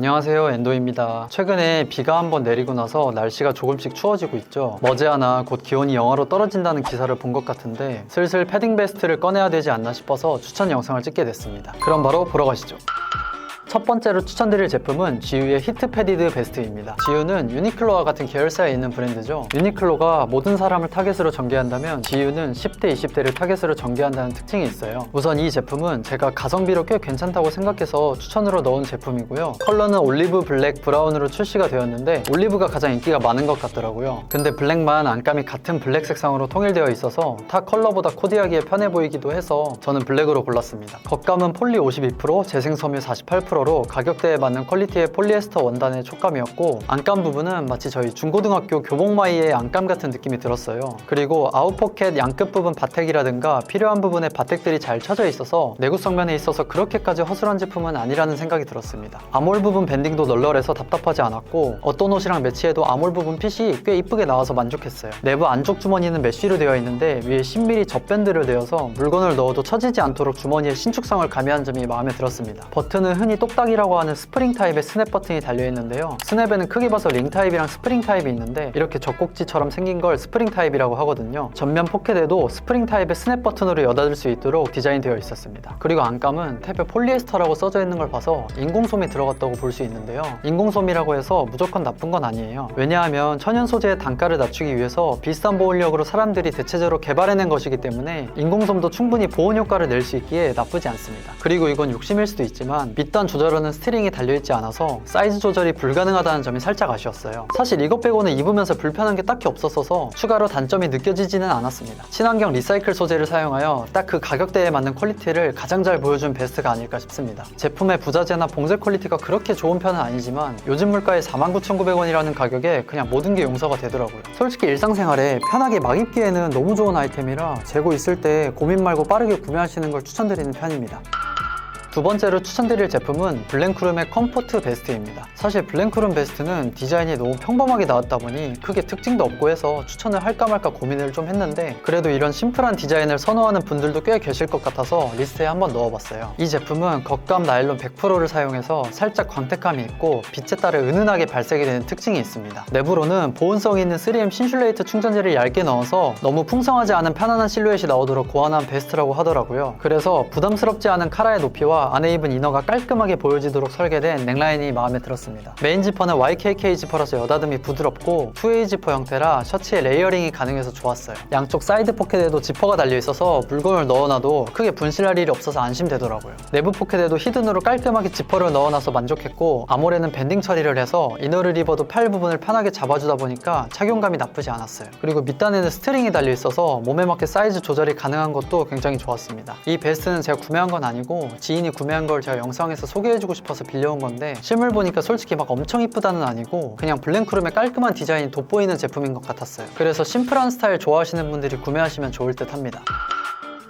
안녕하세요, 엔도입니다. 최근에 비가 한번 내리고 나서 날씨가 조금씩 추워지고 있죠. 머지않아 곧 기온이 영하로 떨어진다는 기사를 본 것 같은데 슬슬 패딩 베스트를 꺼내야 되지 않나 싶어서 추천 영상을 찍게 됐습니다. 그럼 바로 보러 가시죠. 첫 번째로 추천드릴 제품은 지유의 히트 패디드 베스트입니다. 지유는 유니클로와 같은 계열사에 있는 브랜드죠. 유니클로가 모든 사람을 타겟으로 전개한다면 지유는 10대, 20대를 타겟으로 전개한다는 특징이 있어요. 우선 이 제품은 제가 가성비로 꽤 괜찮다고 생각해서 추천으로 넣은 제품이고요. 컬러는 올리브, 블랙, 브라운으로 출시가 되었는데 올리브가 가장 인기가 많은 것 같더라고요. 근데 블랙만 안감이 같은 블랙 색상으로 통일되어 있어서 타 컬러보다 코디하기에 편해 보이기도 해서 저는 블랙으로 골랐습니다. 겉감은 폴리 52%, 재생섬유 48%로 가격대에 맞는 퀄리티의 폴리에스터 원단의 촉감이었고, 안감 부분은 마치 저희 중고등학교 교복마이의 안감 같은 느낌이 들었어요. 그리고 아웃포켓 양끝 부분 바택이라든가 필요한 부분에 바택들이 잘 쳐져 있어서 내구성 면에 있어서 그렇게까지 허술한 제품은 아니라는 생각이 들었습니다. 아몰 부분 밴딩도 널널해서 답답하지 않았고, 어떤 옷이랑 매치해도 아몰 부분 핏이 꽤 이쁘게 나와서 만족했어요. 내부 안쪽 주머니는 메쉬로 되어 있는데 위에 10mm 접밴드를 대어서 물건을 넣어도 처지지 않도록 주머니의 신축성을 가미한 점이 마음에 들었습니다. 버튼은 흔히 똑딱이라고 하는 스프링 타입의 스냅 버튼이 달려있는데요. 스냅에는 크게 봐서 링 타입이랑 스프링 타입이 있는데 이렇게 젖꼭지처럼 생긴 걸 스프링 타입이라고 하거든요. 전면 포켓에도 스프링 타입의 스냅 버튼으로 여닫을 수 있도록 디자인되어 있었습니다. 그리고 안감은 탭에 폴리에스터라고 써져 있는 걸 봐서 인공솜이 들어갔다고 볼 수 있는데요. 인공솜이라고 해서 무조건 나쁜 건 아니에요. 왜냐하면 천연 소재의 단가를 낮추기 위해서 비싼 보온력으로 사람들이 대체적으로 개발해낸 것이기 때문에 인공솜도 충분히 보온 효과를 낼 수 있기에 나쁘지 않습니다. 그리고 이건 욕심일 수도 있지만 밑단 조절하는 스트링이 달려있지 않아서 사이즈 조절이 불가능하다는 점이 살짝 아쉬웠어요. 사실 이것 빼고는 입으면서 불편한 게 딱히 없었어서 추가로 단점이 느껴지지는 않았습니다. 친환경 리사이클 소재를 사용하여 딱 그 가격대에 맞는 퀄리티를 가장 잘 보여준 베스트가 아닐까 싶습니다. 제품의 부자재나 봉제 퀄리티가 그렇게 좋은 편은 아니지만 요즘 물가에 49,900원이라는 가격에 그냥 모든 게 용서가 되더라고요. 솔직히 일상생활에 편하게 막 입기에는 너무 좋은 아이템이라 재고 있을 때 고민 말고 빠르게 구매하시는 걸 추천드리는 편입니다. 두 번째로 추천드릴 제품은 블랭크룸의 컴포트 베스트입니다. 사실 블랭크룸 베스트는 디자인이 너무 평범하게 나왔다 보니 크게 특징도 없고 해서 추천을 할까 말까 고민을 좀 했는데 그래도 이런 심플한 디자인을 선호하는 분들도 꽤 계실 것 같아서 리스트에 한번 넣어봤어요. 이 제품은 겉감 나일론 100%를 사용해서 살짝 광택감이 있고 빛에 따라 은은하게 발색이 되는 특징이 있습니다. 내부로는 보온성이 있는 3M 신슐레이트 충전재를 얇게 넣어서 너무 풍성하지 않은 편안한 실루엣이 나오도록 고안한 베스트라고 하더라고요. 그래서 부담스럽지 않은 카라의 높이와 안에 입은 이너가 깔끔하게 보여지도록 설계된 넥라인이 마음에 들었습니다. 메인 지퍼는 YKK 지퍼라서 여닫음이 부드럽고 2way 지퍼 형태라 셔츠에 레이어링이 가능해서 좋았어요. 양쪽 사이드 포켓에도 지퍼가 달려있어서 물건을 넣어놔도 크게 분실할 일이 없어서 안심되더라고요. 내부 포켓에도 히든으로 깔끔하게 지퍼를 넣어놔서 만족했고, 아몰에는 밴딩 처리를 해서 이너를 입어도 팔 부분을 편하게 잡아주다 보니까 착용감이 나쁘지 않았어요. 그리고 밑단에는 스트링이 달려있어서 몸에 맞게 사이즈 조절이 가능한 것도 굉장히 좋았습니다. 이 베스트는 제가 구매한 건 아니고 지인이 구매한 걸 제가 영상에서 소개해주고 싶어서 빌려온 건데 실물 보니까 솔직히 막 엄청 이쁘다는 아니고 그냥 블랭크룸의 깔끔한 디자인이 돋보이는 제품인 것 같았어요. 그래서 심플한 스타일 좋아하시는 분들이 구매하시면 좋을 듯 합니다.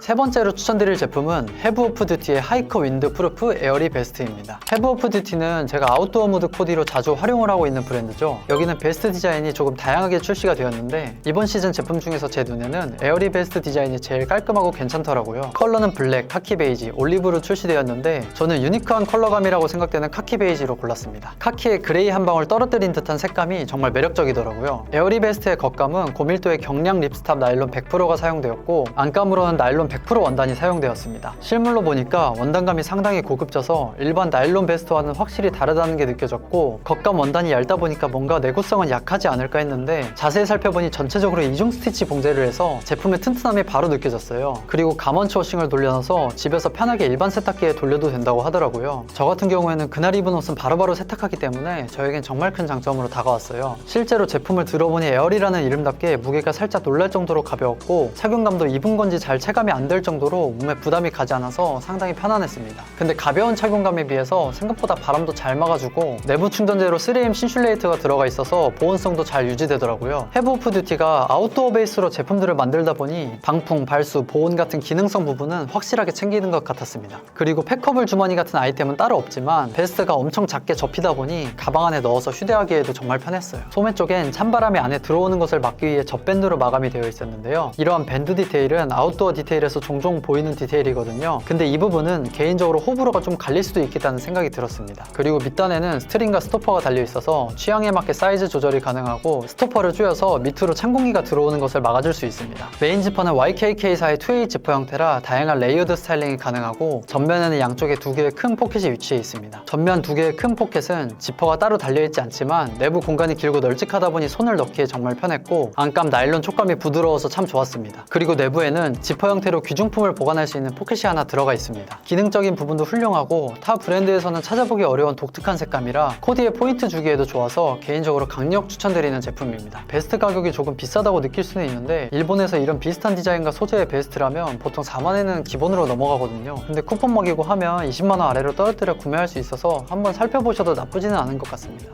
세 번째로 추천드릴 제품은 해브 오프 듀티의 하이커 윈드 프루프 에어리 베스트입니다. 해브 오프 듀티는 제가 아웃도어 무드 코디로 자주 활용을 하고 있는 브랜드죠. 여기는 베스트 디자인이 조금 다양하게 출시가 되었는데 이번 시즌 제품 중에서 제 눈에는 에어리 베스트 디자인이 제일 깔끔하고 괜찮더라고요. 컬러는 블랙, 카키 베이지, 올리브로 출시되었는데 저는 유니크한 컬러감이라고 생각되는 카키 베이지로 골랐습니다. 카키에 그레이 한 방울 떨어뜨린 듯한 색감이 정말 매력적이더라고요. 에어리 베스트의 겉감은 고밀도의 경량 립스탑 나일론 100%가 사용되었고, 안감으로는 나일론 100% 원단이 사용되었습니다. 실물로 보니까 원단감이 상당히 고급져서 일반 나일론 베스트와는 확실히 다르다는 게 느껴졌고, 겉감 원단이 얇다 보니까 뭔가 내구성은 약하지 않을까 했는데 자세히 살펴보니 전체적으로 이중 스티치 봉제를 해서 제품의 튼튼함이 바로 느껴졌어요. 그리고 가먼치 워싱을 돌려놔서 집에서 편하게 일반 세탁기에 돌려도 된다고 하더라고요. 저 같은 경우에는 그날 입은 옷은 바로바로 세탁하기 때문에 저에겐 정말 큰 장점으로 다가왔어요. 실제로 제품을 들어보니 에어리라는 이름답게 무게가 살짝 놀랄 정도로 가벼웠고 착용감도 입은 건지 잘 체감이 안 될 정도로 몸에 부담이 가지 않아서 상당히 편안했습니다. 근데 가벼운 착용감에 비해서 생각보다 바람도 잘 막아주고 내부 충전재로 3M 신슐레이트가 들어가 있어서 보온성도 잘 유지되더라고요. 해브 오프 듀티가 아웃도어 베이스로 제품들을 만들다 보니 방풍, 발수, 보온 같은 기능성 부분은 확실하게 챙기는 것 같았습니다. 그리고 팩커블 주머니 같은 아이템은 따로 없지만 베스트가 엄청 작게 접히다 보니 가방 안에 넣어서 휴대하기에도 정말 편했어요. 소매 쪽엔 찬바람이 안에 들어오는 것을 막기 위해 접밴드로 마감이 되어 있었는데요. 이러한 밴드 디테일은 아웃도어 디테일에서 브랜드에서 종종 보이는 디테일이거든요. 근데 이 부분은 개인적으로 호불호가 좀 갈릴 수도 있겠다는 생각이 들었습니다. 그리고 밑단에는 스트링과 스토퍼가 달려 있어서 취향에 맞게 사이즈 조절이 가능하고 스토퍼를 조여서 밑으로 찬 공기가 들어오는 것을 막아줄 수 있습니다. 메인 지퍼는 YKK사의 2A 지퍼 형태라 다양한 레이어드 스타일링이 가능하고 전면에는 양쪽에 두 개의 큰 포켓이 위치해 있습니다. 전면 두 개의 큰 포켓은 지퍼가 따로 달려있지 않지만 내부 공간이 길고 널찍하다 보니 손을 넣기에 정말 편했고 안감 나일론 촉감이 부드러워서 참 좋았습니다. 그리고 내부에는 지퍼 형태로 귀중품을 보관할 수 있는 포켓이 하나 들어가 있습니다. 기능적인 부분도 훌륭하고 타 브랜드에서는 찾아보기 어려운 독특한 색감이라 코디에 포인트 주기에도 좋아서 개인적으로 강력 추천드리는 제품입니다. 베스트 가격이 조금 비싸다고 느낄 수는 있는데 일본에서 이런 비슷한 디자인과 소재의 베스트라면 보통 4만엔은 기본으로 넘어가거든요. 근데 쿠폰 먹이고 하면 20만원 아래로 떨어뜨려 구매할 수 있어서 한번 살펴보셔도 나쁘지는 않은 것 같습니다.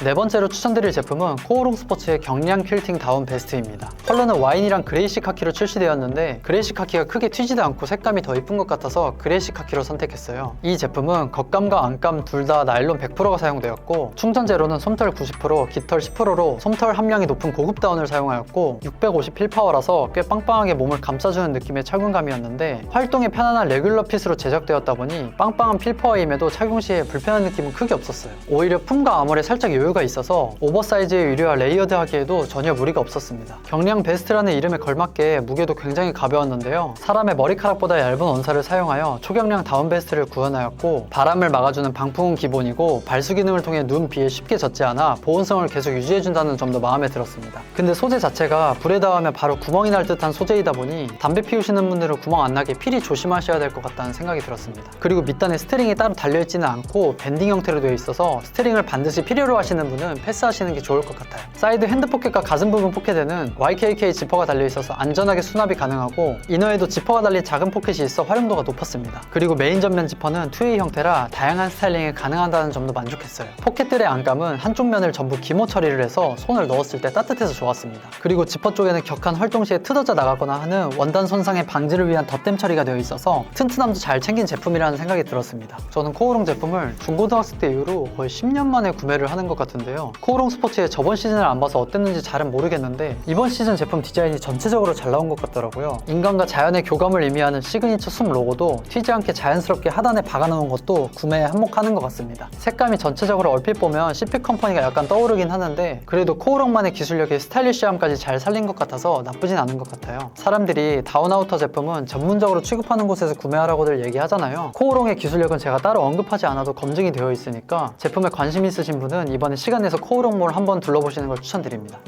네 번째로 추천드릴 제품은 코오롱 스포츠의 경량 퀼팅 다운 베스트입니다. 컬러는 와인이랑 그레이시 카키로 출시되었는데 그레이시 카키가 크게 튀지도 않고 색감이 더 이쁜 것 같아서 그레이시 카키로 선택했어요. 이 제품은 겉감과 안감 둘 다 나일론 100%가 사용되었고 충전 재료는 솜털 90%, 깃털 10%로 솜털 함량이 높은 고급 다운을 사용하였고 650 필파워라서 꽤 빵빵하게 몸을 감싸주는 느낌의 착용감이었는데 활동에 편안한 레귤러 핏으로 제작되었다 보니 빵빵한 필파워임에도 착용 시에 불편한 느낌은 크게 없었어요. 오히려 품과 아몰에 살짝 여유가 있어서 오버사이즈의 유리와 레이어드하기에도 전혀 무리가 없었습니다. 경량 베스트라는 이름에 걸맞게 무게도 굉장히 가벼웠는데요. 사람의 머리카락보다 얇은 원사를 사용하여 초경량 다운 베스트를 구현하였고 바람을 막아주는 방풍은 기본이고 발수 기능을 통해 눈, 비에 쉽게 젖지 않아 보온성을 계속 유지해준다는 점도 마음에 들었습니다. 근데 소재 자체가 불에 닿으면 바로 구멍이 날 듯한 소재이다 보니 담배 피우시는 분들은 구멍 안 나게 필히 조심하셔야 될 것 같다는 생각이 들었습니다. 그리고 밑단에 스트링이 따로 달려있지는 않고 밴딩 형태로 되어 있어서 스트링을 반드시 필요로 하시는 분은 패스하시는 게 좋을 것 같아요. 사이드 핸드 포켓과 가슴 부분 포켓에는 YKK 지퍼가 달려있어서 안전하게 수납이 가능하고 이너에도 지퍼가 달린 작은 포켓이 있어 활용도가 높았습니다. 그리고 메인 전면 지퍼는 2A 형태라 다양한 스타일링이 가능하다는 점도 만족했어요. 포켓들의 안감은 한쪽 면을 전부 기모 처리를 해서 손을 넣었을 때 따뜻해서 좋았습니다. 그리고 지퍼 쪽에는 격한 활동 시에 틀어져 나가거나 하는 원단 손상의 방지를 위한 덧댐 처리가 되어 있어서 튼튼함도 잘 챙긴 제품이라는 생각이 들었습니다. 저는 코오롱 제품을 중고등학생 때 이후로 거의 10년 만에 구매를 하는 것 같은데요. 코오롱 스포츠의 저번 시즌을 안 봐서 어땠는지 잘은 모르겠는데 이번 시즌 제품 디자인이 전체적으로 잘 나온 것 같더라고요. 인간과 자연의 교감을 의미하는 시그니처 숲 로고도 튀지 않게 자연스럽게 하단에 박아놓은 것도 구매에 한몫하는 것 같습니다. 색감이 전체적으로 얼핏 보면 CP 컴퍼니가 약간 떠오르긴 하는데 그래도 코오롱만의 기술력이 스타일리시함까지 잘 살린 것 같아서 나쁘진 않은 것 같아요. 사람들이 다운아우터 제품은 전문적으로 취급하는 곳에서 구매하라고들 얘기하잖아요. 코오롱의 기술력은 제가 따로 언급하지 않아도 검증이 되어 있으니까 제품에 관심 있으신 분은 이번에 시간 내서 코오롱몰 한번 둘러보시는 걸 추천드립니다.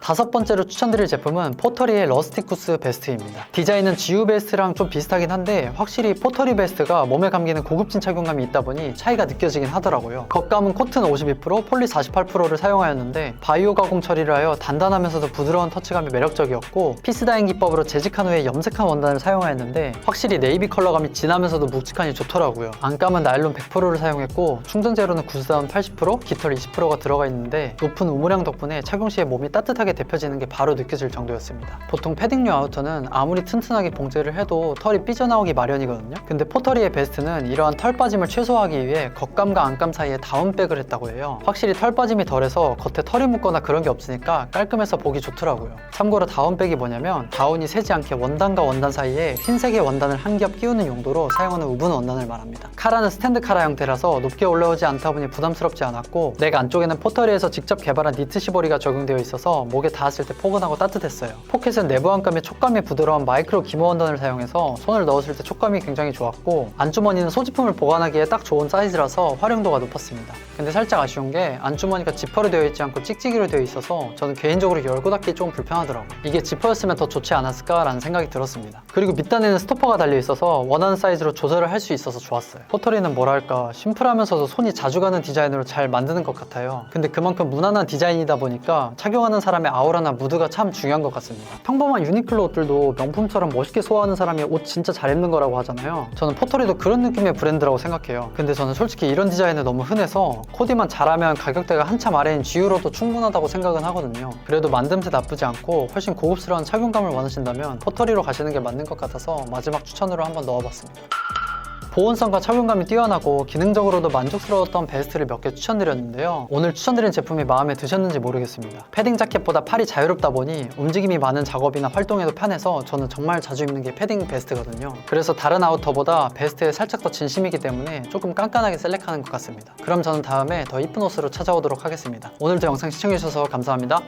다섯 번째로 추천드릴 제품은 포터리의 러스티쿠스 베스트입니다. 디자인은 GU 베스트랑 좀 비슷하긴 한데 확실히 포터리 베스트가 몸에 감기는 고급진 착용감이 있다 보니 차이가 느껴지긴 하더라고요. 겉감은 코튼 52%, 폴리 48%를 사용하였는데 바이오 가공 처리를 하여 단단하면서도 부드러운 터치감이 매력적이었고 피스다잉 기법으로 재직한 후에 염색한 원단을 사용하였는데 확실히 네이비 컬러감이 진하면서도 묵직하니 좋더라고요. 안감은 나일론 100%를 사용했고 충전 재료는 구스다운 80%, 깃털 20%가 들어가 있는데 높은 우물량 덕분에 착용 시에 몸이 따뜻하게 데펴지는 게 바로 느껴질 정도였습니다. 보통 패딩류 아우터는 아무리 튼튼하게 봉제를 해도 털이 삐져나오기 마련이거든요. 근데 포터리의 베스트는 이러한 털 빠짐을 최소화하기 위해 겉감과 안감 사이에 다운백을 했다고 해요. 확실히 털 빠짐이 덜해서 겉에 털이 묻거나 그런 게 없으니까 깔끔해서 보기 좋더라고요. 참고로 다운백이 뭐냐면 다운이 새지 않게 원단과 원단 사이에 흰색의 원단을 한 겹 끼우는 용도로 사용하는 우분 원단을 말합니다. 카라는 스탠드 카라 형태라서 높게 올라오지 않다 보니 부담스럽지 않았고 넥 안쪽에는 포터리에서 직접 개발한 니트 시보리가 적용되어 있어서 목에 닿았을 때 포근하고 따뜻했어요. 포켓은 내부 안감에 촉감이 부드러운 마이크로 기모 원단을 사용해서 손을 넣었을 때 촉감이 굉장히 좋았고 안주머니는 소지품을 보관하기에 딱 좋은 사이즈라서 활용도가 높았습니다. 근데 살짝 아쉬운 게 안주머니가 지퍼로 되어 있지 않고 찍찍이로 되어 있어서 저는 개인적으로 열고 닫기 조금 불편하더라고요. 이게 지퍼였으면 더 좋지 않았을까 라는 생각이 들었습니다. 그리고 밑단에는 스토퍼가 달려있어서 원하는 사이즈로 조절을 할 수 있어서 좋았어요. 포터리는 뭐랄까 심플하면서도 손이 자주 가는 디자인으로 잘 만드는 것 같아요. 근데 그만큼 무난한 디자인이다 보니까 착용하는 사람의 아우라나 무드가 참 중요한 것 같습니다. 평범한 유니클로 옷들도 명품처럼 멋있게 소화하는 사람이 옷 진짜 잘 입는 거라고 하잖아요. 저는 포터리도 그런 느낌의 브랜드라고 생각해요. 근데 저는 솔직히 이런 디자인은 너무 흔해서 코디만 잘하면 가격대가 한참 아래인 GU로도 충분하다고 생각은 하거든요. 그래도 만듦새 나쁘지 않고 훨씬 고급스러운 착용감을 원하신다면 포터리로 가시는 게 맞는 것 같아서 마지막 추천으로 한번 넣어봤습니다. 보온성과 착용감이 뛰어나고 기능적으로도 만족스러웠던 베스트를 몇 개 추천드렸는데요. 오늘 추천드린 제품이 마음에 드셨는지 모르겠습니다. 패딩 자켓보다 팔이 자유롭다 보니 움직임이 많은 작업이나 활동에도 편해서 저는 정말 자주 입는 게 패딩 베스트거든요. 그래서 다른 아우터보다 베스트에 살짝 더 진심이기 때문에 조금 깐깐하게 셀렉하는 것 같습니다. 그럼 저는 다음에 더 이쁜 옷으로 찾아오도록 하겠습니다. 오늘도 영상 시청해주셔서 감사합니다.